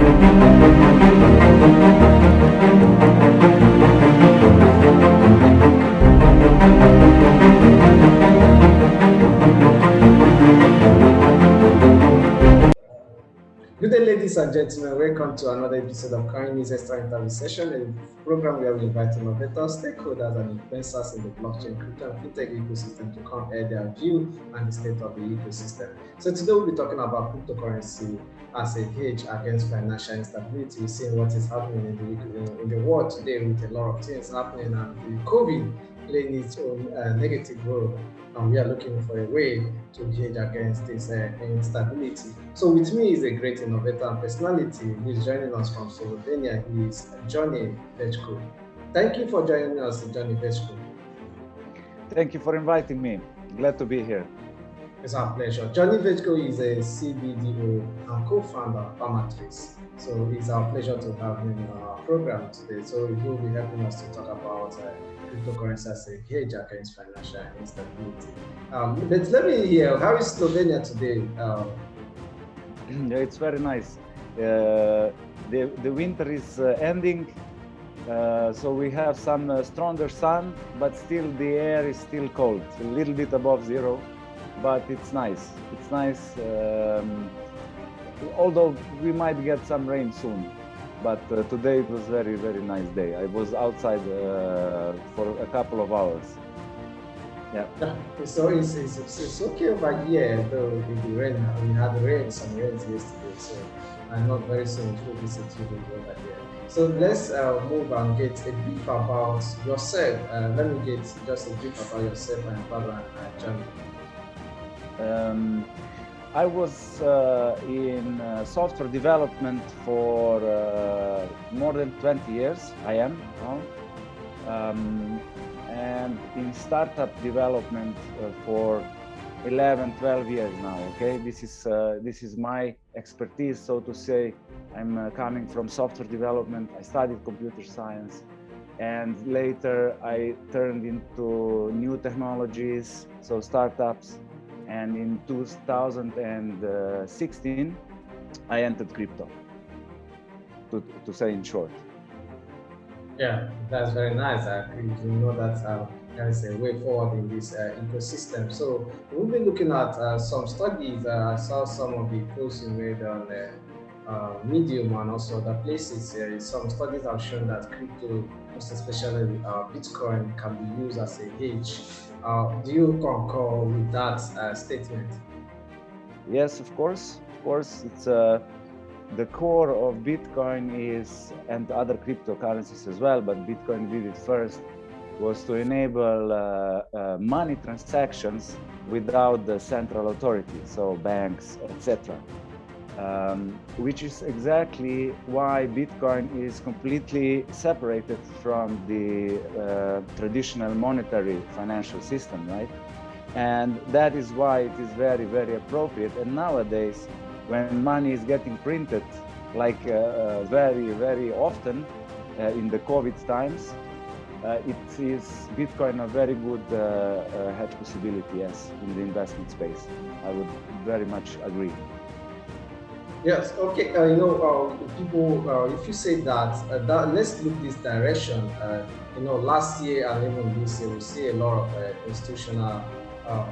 Good day, ladies and gentlemen. Welcome to another episode of CoinNewsExtra interview session, a program where we invite innovators, stakeholders, and influencers in the blockchain, crypto, and fintech ecosystem to come air their view and the state of the ecosystem. So today we'll be talking about cryptocurrency as a hedge against financial instability. We're seeing what is happening in the world today with a lot of things happening, and the COVID playing its own negative role. And we are looking for a way to hedge against this instability. So with me is a great innovator and personality. He's joining us from Slovenia. He is Jernej. Thank you for joining us, Jernej. Thank you for inviting me. Glad to be here. It's our pleasure. Jernej is a CBDO and co-founder of Palmatrix. So it's our pleasure to have him on our program today. So he will be helping us to talk about cryptocurrency as a hedge against financial instability. But let me hear, how is Slovenia today? It's very nice. The winter is ending, so we have some stronger sun, but still the air is still cold, a little bit above zero, but it's nice. It's nice, although we might get some rain soon. But today it was very, very nice day. I was outside for a couple of hours. Yeah. So it's okay over here, though the rain, we had some rains yesterday, so I'm not very soon to visit you over here. So let's move and get a brief about yourself. Let me get just a brief about yourself and background journey. I was in software development for more than 20 years. I am now. And in startup development for 11, 12 years now. Okay, this is my expertise, so to say. I'm coming from software development. I studied computer science, and later I turned into new technologies, so startups. And in 2016, I entered crypto, to say in short. Yeah, that's very nice. You know that there is a way forward in this ecosystem. So we'll be looking at some studies. I saw some of the posts you made on Medium and also other places. Some studies have shown that crypto, most especially Bitcoin, can be used as a hedge. Do you concur with that statement? Yes, of course. Of course, it's the core of Bitcoin is, and other cryptocurrencies as well, but Bitcoin did it first, was to enable money transactions without the central authority, so banks, etc. Which is exactly why Bitcoin is completely separated from the traditional monetary financial system, right? And that is why it is very, very appropriate. And nowadays, when money is getting printed, like very, very often in the COVID times, it is Bitcoin a very good hedge possibility, yes, in the investment space. I would very much agree. Yes, okay. People, if you say that, let's look this direction. Last year and even this year, we see a lot of institutional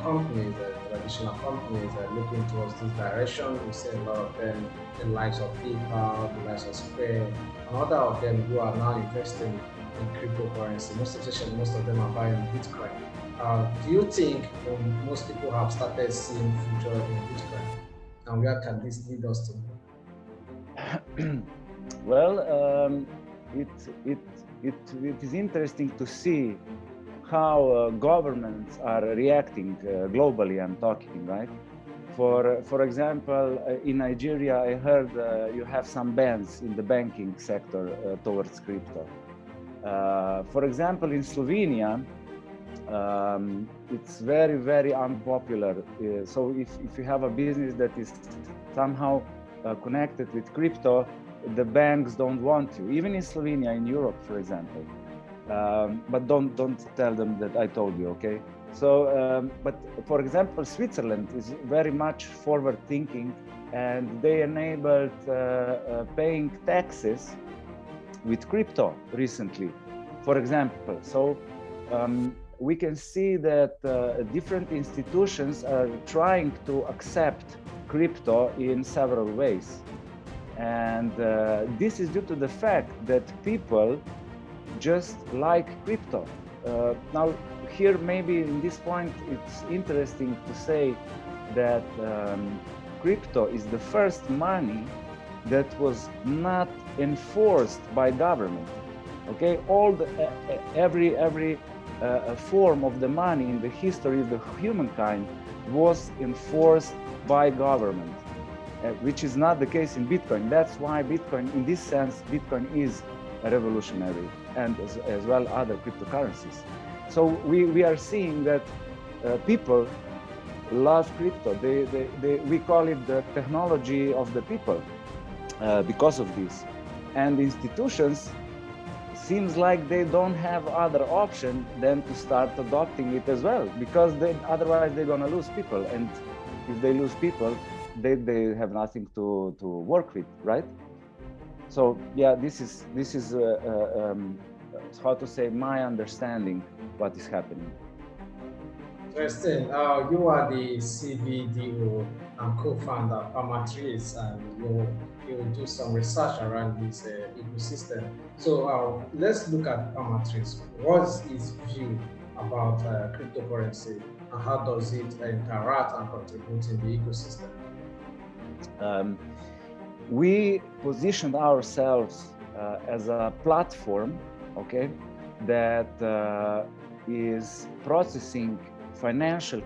companies, traditional companies looking towards this direction. We see a lot of them, the likes of PayPal, the likes of Square, and other of them who are now investing in cryptocurrency. Most of them are buying Bitcoin. Do you think most people have started seeing future in Bitcoin? And where can this lead us to? Well, it is interesting to see how governments are reacting globally. I'm talking, right? For example, in Nigeria, I heard you have some bans in the banking sector towards crypto. For example, in Slovenia, it's very, very unpopular. So if you have a business that is somehow connected with crypto, the banks don't want you. Even in Slovenia, in Europe, for example. But don't tell them that I told you, okay? So, but for example, Switzerland is very much forward-thinking and they enabled paying taxes with crypto recently, for example. So we can see that different institutions are trying to accept crypto in several ways. And this is due to the fact that people just like crypto. Now, here maybe in this point, it's interesting to say that crypto is the first money that was not enforced by government. Okay, all the every form of the money in the history of the humankind was enforced by government, which is not the case in Bitcoin. That's why Bitcoin, in this sense, Bitcoin is revolutionary, and as well other cryptocurrencies. So we are seeing that people love crypto. We call it the technology of the people because of this. And institutions seems like they don't have other option than to start adopting it as well, because otherwise they're gonna lose people. And if they lose people, they have nothing to work with, right? So yeah, this is how to say, my understanding what is happening. Interesting. You are the CBDO and co-founder of Palmatrix, and you do some research around this ecosystem. So let's look at Palmatrix. What is its view about cryptocurrency, and how does it interact and contribute in the ecosystem? We positioned ourselves as a platform, okay, that is processing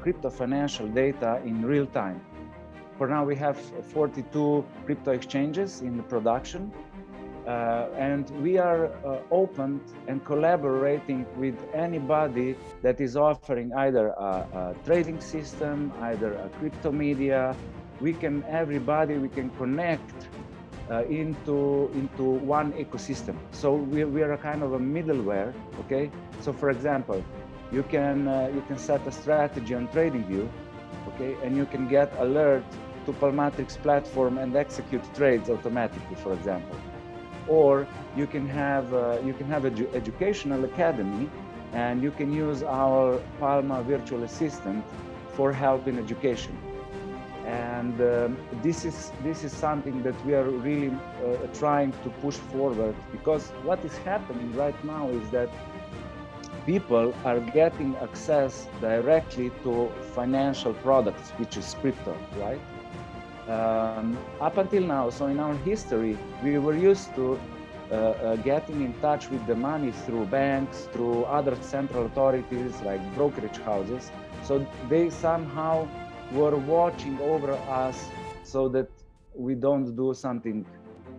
crypto financial data in real time. For now, we have 42 crypto exchanges in the production, and we are open and collaborating with anybody that is offering either a trading system, either a crypto media. We can connect into one ecosystem. So we are a kind of a middleware, okay? So for example, you can set a strategy on TradingView, okay, and you can get alert to Palmatrix platform and execute trades automatically, for example. Or you can have educational academy, and you can use our Palma virtual assistant for help in education. And this is something that we are really trying to push forward, because what is happening right now is that people are getting access directly to financial products, which is crypto, right? Up until now, so in our history, we were used to getting in touch with the money through banks, through other central authorities like brokerage houses. So they somehow were watching over us so that we don't do something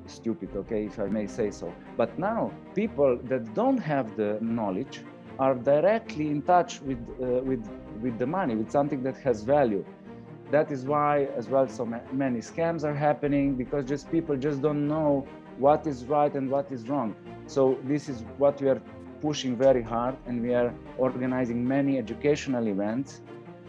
stupid, okay, if I may say so. But now people that don't have the knowledge are directly in touch with the money, with something that has value. That is why as well so many scams are happening, because people just don't know what is right and what is wrong. So this is what we are pushing very hard, and we are organizing many educational events,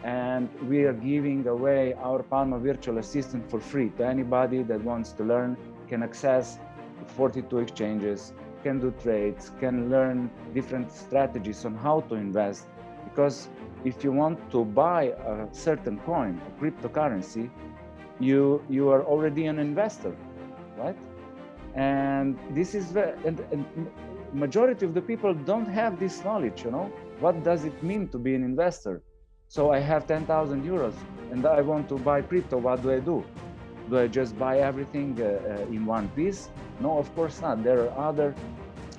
and we are giving away our Palma virtual assistant for free to anybody that wants to learn, can access 42 exchanges, can do trades, can learn different strategies on how to invest. Because if you want to buy a certain coin, a cryptocurrency, you are already an investor, right? And this is and majority of the people don't have this knowledge, you know. What does it mean to be an investor? So I have 10,000 euros and I want to buy crypto. What do I do? Do I just buy everything in one piece? No, of course not. There are other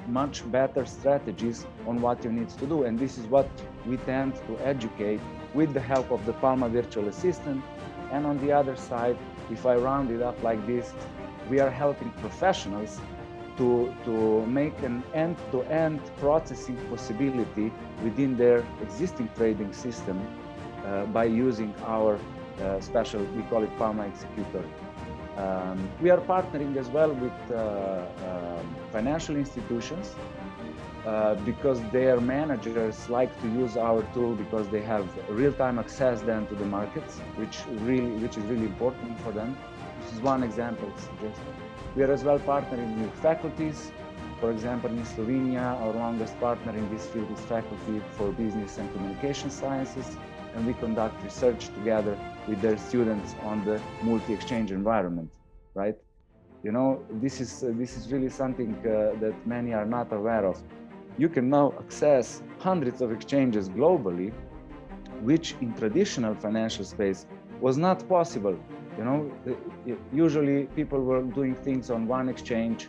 much better strategies on what you need to do. And this is what we tend to educate with the help of the Palma virtual assistant. And on the other side, if I round it up like this, we are helping professionals to make an end-to-end processing possibility within their existing trading system by using our special, we call it Palma Executor. We are partnering as well with financial institutions because their managers like to use our tool because they have real-time access then to the markets, which is really important for them. This is one example. We are as well partnering with faculties. For example, in Slovenia, our longest partner in this field is Faculty for Business and Communication Sciences, and we conduct research together with their students on the multi-exchange environment, right? You know, this is really something that many are not aware of. You can now access hundreds of exchanges globally, which in traditional financial space was not possible. You know, usually people were doing things on one exchange.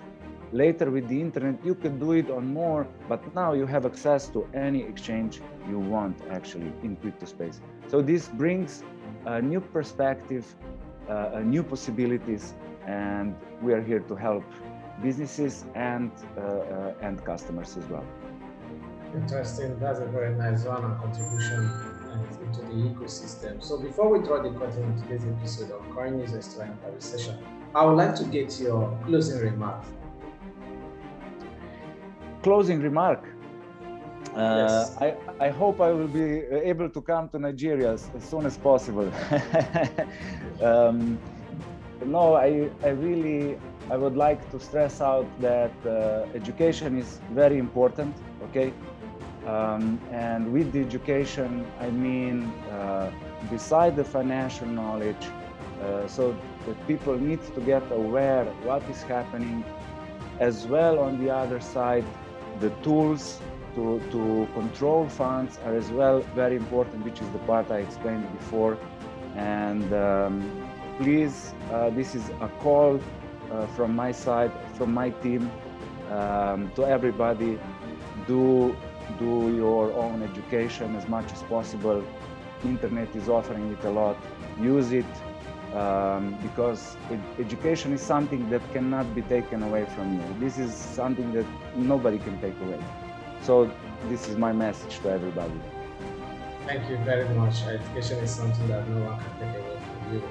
Later with the internet, you could do it on more, but now you have access to any exchange you want actually in crypto space. So this brings a new perspective, new possibilities, and we are here to help businesses and customers as well. Interesting. That's a very nice one, and contribution into the ecosystem. So before we draw the curtain on today's episode of CoinNewsExtra interview session, I would like to get your closing remarks. Closing remark. Yes. I hope I will be able to come to Nigeria as soon as possible. No, I would like to stress out that education is very important, okay? And with the education, I mean, beside the financial knowledge, so that people need to get aware what is happening, as well on the other side, the tools to control funds are as well very important, which is the part I explained before. And please, this is a call from my side, from my team, to everybody, do your own education as much as possible. Internet is offering it a lot. Use it, because education is something that cannot be taken away from you. This is something that nobody can take away. So this is my message to everybody. Thank you very much. Education is something that no one can take away from you.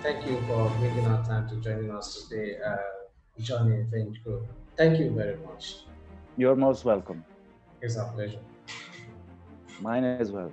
Thank you for making our time to joining us today, Jernej, Vrčko. Thank you very much. You're most welcome. It's our pleasure. Mine as well.